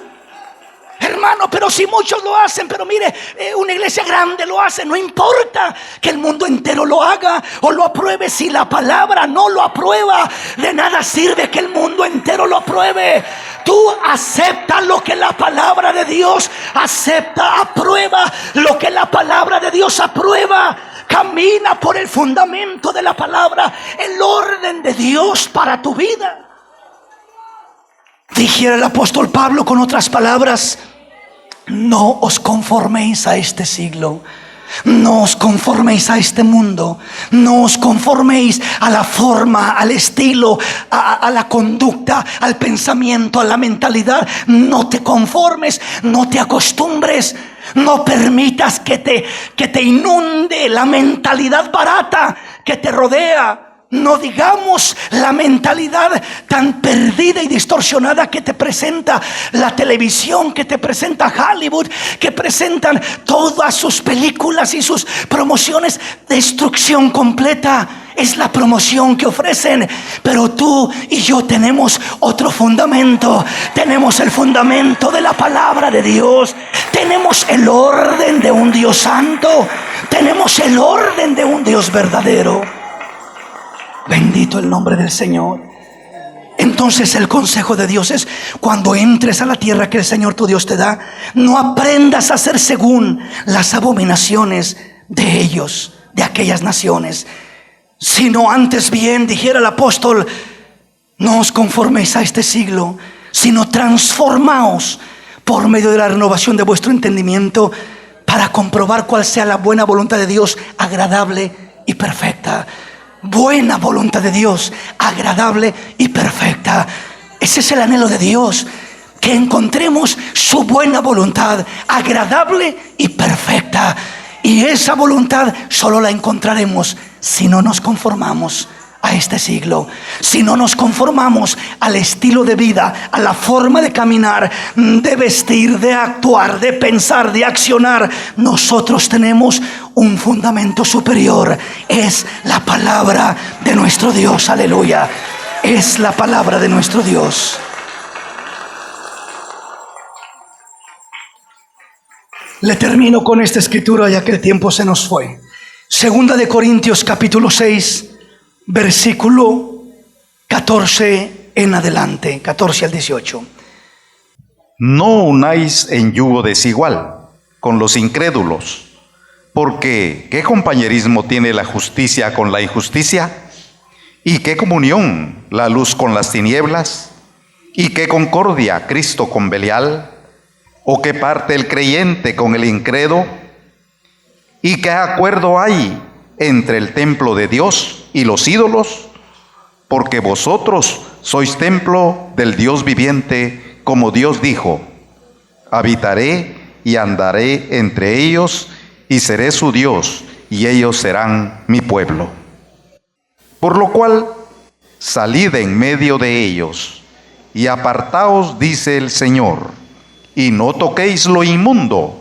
Hermano, pero si muchos lo hacen, pero mire, una iglesia grande lo hace, no importa que el mundo entero lo haga o lo apruebe. Si la palabra no lo aprueba, de nada sirve que el mundo entero lo apruebe. Tú acepta lo que la palabra de Dios acepta, aprueba lo que la palabra de Dios aprueba. Camina por el fundamento de la palabra, el orden de Dios para tu vida. Dijera el apóstol Pablo con otras palabras: no os conforméis a este siglo, no os conforméis a este mundo, no os conforméis a la forma, al estilo, a la conducta, al pensamiento, a la mentalidad. No te conformes, no te acostumbres, no permitas que te inunde la mentalidad barata que te rodea. No digamos la mentalidad tan perdida y distorsionada que te presenta la televisión, que te presenta Hollywood, que presentan todas sus películas y sus promociones. Destrucción completa es la promoción que ofrecen. Pero tú y yo tenemos otro fundamento. Tenemos el fundamento de la palabra de Dios. Tenemos el orden de un Dios santo. Tenemos el orden de un Dios verdadero. Bendito el nombre del Señor. Entonces el consejo de Dios es: cuando entres a la tierra que el Señor tu Dios te da, no aprendas a hacer según las abominaciones de ellos, de aquellas naciones, sino antes bien, dijera el apóstol, no os conforméis a este siglo, sino transformaos por medio de la renovación de vuestro entendimiento, para comprobar cuál sea la buena voluntad de Dios, agradable y perfecta. Buena voluntad de Dios, agradable y perfecta. Ese es el anhelo de Dios, que encontremos su buena voluntad, agradable y perfecta. Y esa voluntad solo la encontraremos si no nos conformamos a este siglo, si no nos conformamos al estilo de vida, a la forma de caminar, de vestir, de actuar, de pensar, de accionar. Nosotros tenemos un fundamento superior. Es la palabra de nuestro Dios. Aleluya. Es la palabra de nuestro Dios. Le termino con esta escritura, ya que el tiempo se nos fue. Segunda de Corintios capítulo 6, versículo 14 en adelante, 14 al 18. No unáis en yugo desigual con los incrédulos, porque ¿qué compañerismo tiene la justicia con la injusticia? ¿Y qué comunión la luz con las tinieblas? ¿Y qué concordia Cristo con Belial? ¿O qué parte el creyente con el incrédulo? ¿Y qué acuerdo hay entre el templo de Dios y los ídolos? Porque vosotros sois templo del Dios viviente, como Dios dijo: habitaré y andaré entre ellos, y seré su Dios, y ellos serán mi pueblo. Por lo cual, salid en medio de ellos, y apartaos, dice el Señor, y no toquéis lo inmundo,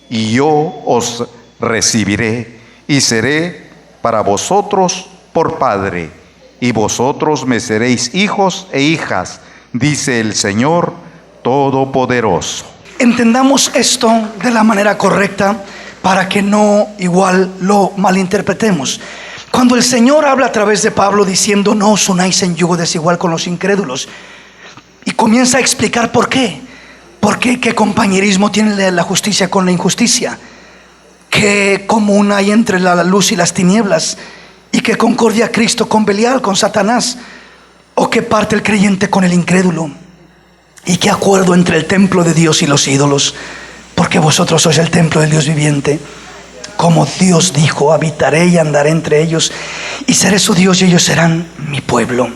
y yo os recibiré, y seré para vosotros por Padre, y vosotros me seréis hijos e hijas, dice el Señor Todopoderoso. Entendamos esto de la manera correcta, para que no igual lo malinterpretemos. Cuando el Señor habla a través de Pablo diciendo: no os unáis en yugo desigual con los incrédulos, y comienza a explicar por qué. Porque qué compañerismo tiene la justicia con la injusticia, qué común hay entre la luz y las tinieblas, y qué concordia Cristo con Belial, con Satanás, o qué parte el creyente con el incrédulo, y qué acuerdo entre el templo de Dios y los ídolos, porque vosotros sois el templo del Dios viviente. Como Dios dijo: habitaré y andaré entre ellos, y seré su Dios, y ellos serán mi pueblo.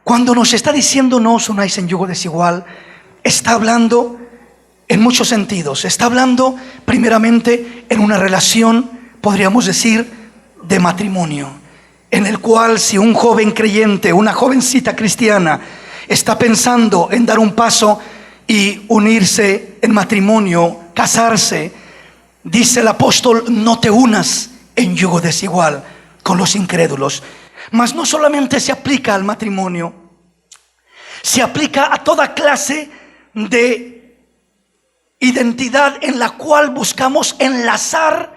Cuando nos está diciendo no os unáis en yugo desigual, está hablando en muchos sentidos. Está hablando primeramente en una relación, podríamos decir, de matrimonio, en el cual si un joven creyente, una jovencita cristiana, está pensando en dar un paso y unirse en matrimonio, casarse, dice el apóstol: no te unas en yugo desigual con los incrédulos. Mas no solamente se aplica al matrimonio, se aplica a toda clase de identidad en la cual buscamos enlazar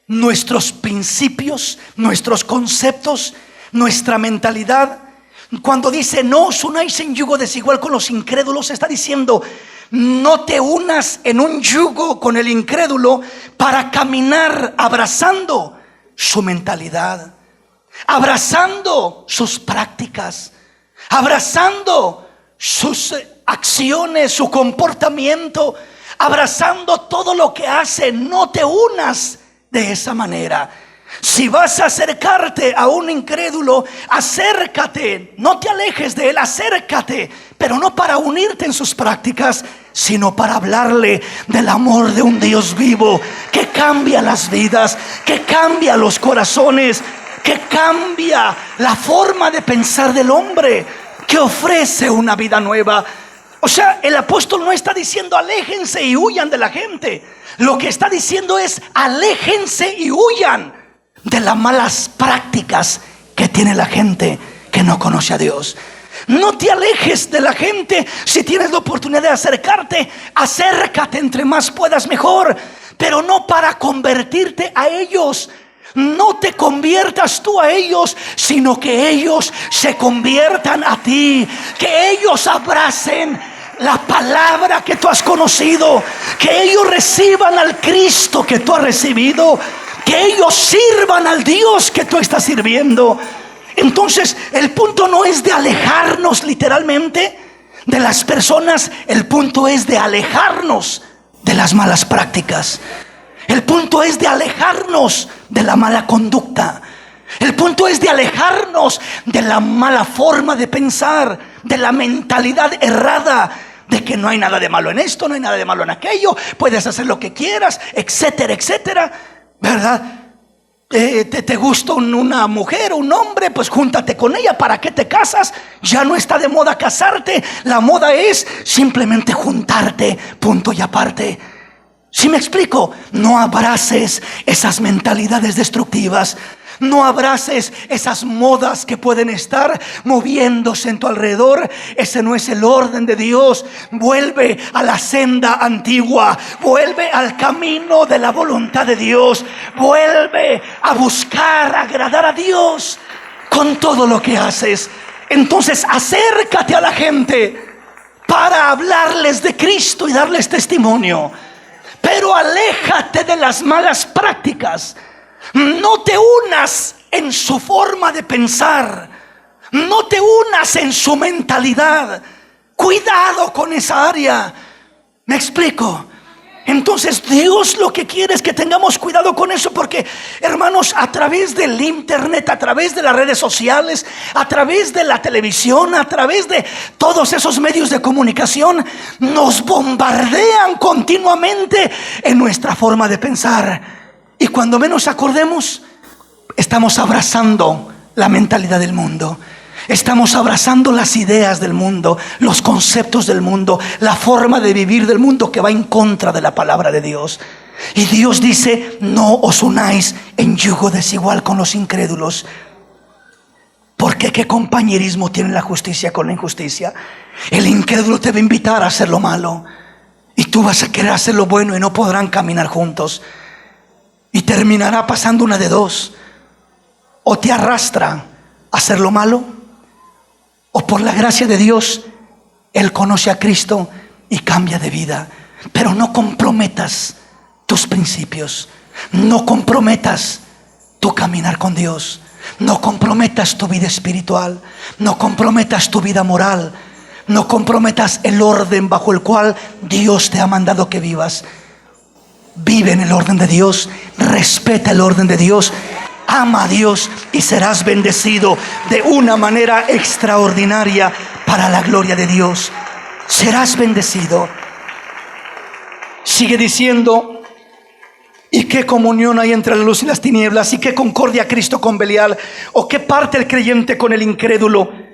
nuestros principios, nuestros conceptos, nuestra mentalidad. Cuando dice no os unáis en yugo desigual con los incrédulos, está diciendo: no te unas en un yugo con el incrédulo para caminar abrazando su mentalidad, abrazando sus prácticas, abrazando sus acciones, su comportamiento, abrazando todo lo que hace. No te unas de esa manera. Si vas a acercarte a un incrédulo, acércate, no te alejes de él, acércate, pero no para unirte en sus prácticas, sino para hablarle del amor de un Dios vivo que cambia las vidas, que cambia los corazones, que cambia la forma de pensar del hombre, que ofrece una vida nueva. O sea, el apóstol no está diciendo aléjense y huyan de la gente. Lo que está diciendo es aléjense y huyan de las malas prácticas que tiene la gente que no conoce a Dios. No te alejes de la gente. Si tienes la oportunidad de acercarte, acércate, entre más puedas mejor, pero no para convertirte a ellos. No te conviertas tú a ellos, sino que ellos se conviertan a ti, que ellos abracen la palabra que tú has conocido, que ellos reciban al Cristo que tú has recibido, que ellos sirvan al Dios que tú estás sirviendo. Entonces el punto no es de alejarnos literalmente de las personas, el punto es de alejarnos de las malas prácticas. El punto es de alejarnos de la mala conducta. El punto es de alejarnos de la mala forma de pensar, de la mentalidad errada, de que no hay nada de malo en esto, no hay nada de malo en aquello, puedes hacer lo que quieras, etcétera, etcétera, ¿verdad? ¿Te gusta una mujer o un hombre? Pues júntate con ella. ¿Para qué te casas? Ya no está de moda casarte. La moda es simplemente juntarte, punto y aparte. ¿Sí me explico? No abraces esas mentalidades destructivas. No abraces esas modas que pueden estar moviéndose en tu alrededor. Ese no es el orden de Dios. Vuelve a la senda antigua. Vuelve al camino de la voluntad de Dios. Vuelve a buscar agradar a Dios con todo lo que haces. Entonces acércate a la gente para hablarles de Cristo y darles testimonio. Pero aléjate de las malas prácticas. No te unas en su forma de pensar. No te unas en su mentalidad. Cuidado con esa área. ¿Me explico? Entonces Dios lo que quiere es que tengamos cuidado con eso, porque hermanos, a través del internet, a través de las redes sociales, a través de la televisión, a través de todos esos medios de comunicación, nos bombardean continuamente en nuestra forma de pensar. Y cuando menos acordemos, estamos abrazando la mentalidad del mundo. Estamos abrazando las ideas del mundo, los conceptos del mundo, la forma de vivir del mundo que va en contra de la palabra de Dios. Y Dios dice: no os unáis en yugo desigual con los incrédulos. Porque ¿qué compañerismo tiene la justicia con la injusticia? El incrédulo te va a invitar a hacer lo malo y tú vas a querer hacer lo bueno, y no podrán caminar juntos. Y terminará pasando una de dos: o te arrastra a hacer lo malo, o por la gracia de Dios él conoce a Cristo y cambia de vida. Pero no comprometas tus principios, no comprometas tu caminar con Dios, no comprometas tu vida espiritual, no comprometas tu vida moral, no comprometas el orden bajo el cual Dios te ha mandado que vivas. Vive en el orden de Dios, respeta el orden de Dios, ama a Dios y serás bendecido de una manera extraordinaria para la gloria de Dios. Serás bendecido. Sigue diciendo: ¿y qué comunión hay entre la luz y las tinieblas? ¿Y qué concordia Cristo con Belial? ¿O qué parte el creyente con el incrédulo?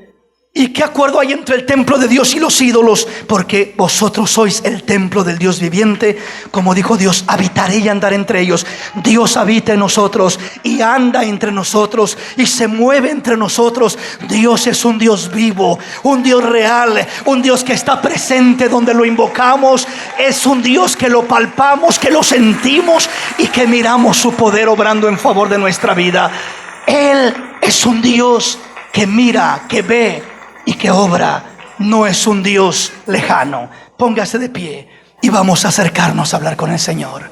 ¿Y qué acuerdo hay entre el templo de Dios y los ídolos? Porque vosotros sois el templo del Dios viviente. Como dijo Dios: habitaré y andaré entre ellos. Dios habita en nosotros y anda entre nosotros y se mueve entre nosotros. Dios es un Dios vivo, un Dios real, un Dios que está presente donde lo invocamos. Es un Dios que lo palpamos, que lo sentimos y que miramos su poder obrando en favor de nuestra vida. Él es un Dios que mira, que ve y que obra. No es un Dios lejano. Póngase de pie y vamos a acercarnos a hablar con el Señor.